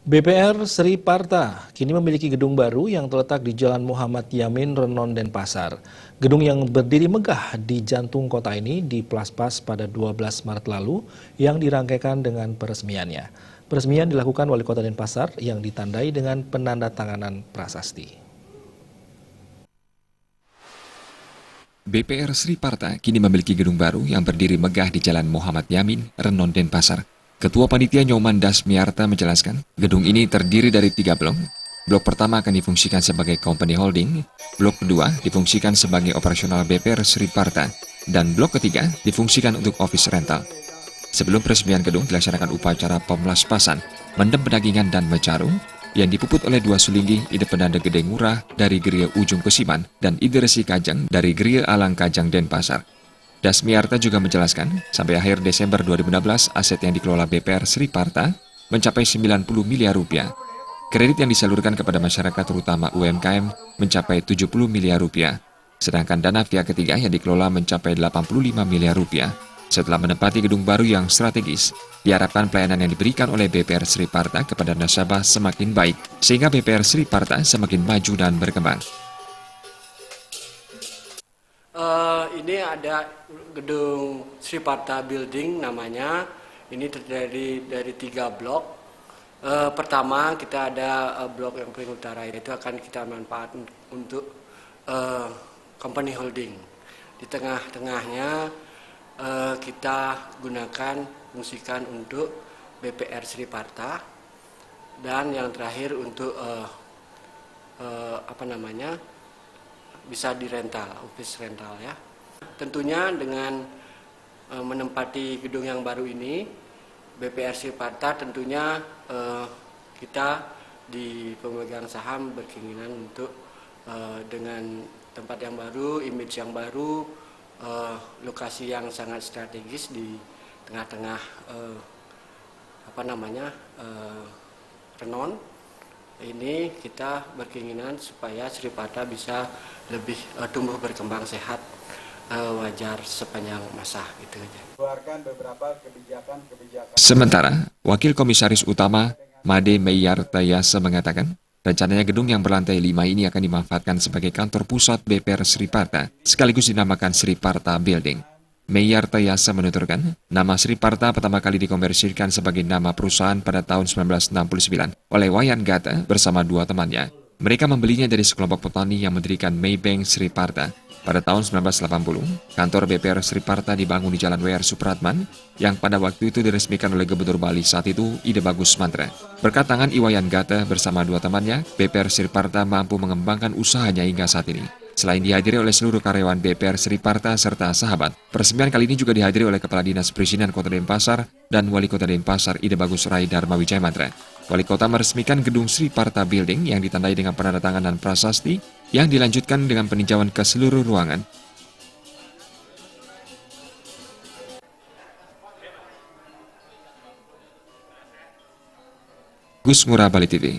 BPR Sri Parta kini memiliki gedung baru yang terletak di Jalan Muhammad Yamin, Renon, Denpasar. Gedung yang berdiri megah di jantung kota ini diplaspas pada 12 Maret lalu yang dirangkaikan dengan peresmiannya. Peresmian dilakukan Wali Kota Denpasar yang ditandai dengan penandatanganan prasasti. BPR Sri Parta kini memiliki gedung baru yang berdiri megah di Jalan Muhammad Yamin, Renon, Denpasar. Ketua Panitia Nyoman Dasmiarta menjelaskan, gedung ini terdiri dari 3 blok. Blok pertama akan difungsikan sebagai company holding, blok kedua difungsikan sebagai operasional BPR Sri Parta, dan blok ketiga difungsikan untuk office rental. Sebelum peresmian gedung dilaksanakan upacara pemlaspasan, mendem pedagingan dan mecaru, yang dipuput oleh 2 sulinggi Ide Penanda Gede Ngurah dari Geria Ujung Kesiman dan Ide Resi Kajang dari Geria Alang Kajang Denpasar. Dasmiarta juga menjelaskan, sampai akhir Desember 2016, aset yang dikelola BPR Sri Parta mencapai 90 miliar rupiah. Kredit yang disalurkan kepada masyarakat terutama UMKM mencapai 70 miliar rupiah. Sedangkan dana pihak ketiga yang dikelola mencapai 85 miliar rupiah. Setelah menempati gedung baru yang strategis, diharapkan pelayanan yang diberikan oleh BPR Sri Parta kepada nasabah semakin baik, sehingga BPR Sri Parta semakin maju dan berkembang. Ini ada gedung Sri Parta Building namanya. Ini terdiri dari 3 blok. Pertama kita ada blok yang paling utara, itu akan kita manfaatkan untuk company holding. Di tengah-tengahnya kita gunakan fungsikan untuk BPR Sri Parta, dan yang terakhir untuk bisa dirental, office rental ya. Tentunya dengan menempati gedung yang baru ini, BPR Sri Parta tentunya kita di pemegang saham berkeinginan untuk dengan tempat yang baru, image yang baru, lokasi yang sangat strategis di tengah-tengah Renon. Ini kita berkeinginan supaya Sri Parta bisa lebih tumbuh berkembang sehat, wajar sepanjang masa gitu aja. Sementara, Wakil Komisaris Utama Made Meyarta Yasa mengatakan, rencananya gedung yang berlantai 5 ini akan dimanfaatkan sebagai kantor pusat BPR Sri Parta, sekaligus dinamakan Sri Parta Building. Meyarta Yasa menuturkan, nama Sri Parta pertama kali dikomersilkan sebagai nama perusahaan pada tahun 1969 oleh Wayan Gata bersama 2 temannya. Mereka membelinya dari sekelompok petani yang mendirikan Maybank Sri Parta. Pada tahun 1980, kantor BPR Sri Parta dibangun di Jalan W.R. Supratman, yang pada waktu itu diresmikan oleh Gubernur Bali saat itu, Ide Bagus Mantra. Berkat tangan Iwayan Gata bersama 2 temannya, BPR Sri Parta mampu mengembangkan usahanya hingga saat ini. Selain dihadiri oleh seluruh karyawan BPR Sri Parta serta sahabat, peresmian kali ini juga dihadiri oleh Kepala Dinas Perizinan Kota Denpasar dan Wali Kota Denpasar Ide Bagus Rai Dharma Wijaya Mantra. Wali Kota meresmikan gedung Sri Parta Building yang ditandai dengan penandatanganan prasasti yang dilanjutkan dengan peninjauan ke seluruh ruangan. Gus Ngurah, Bali TV.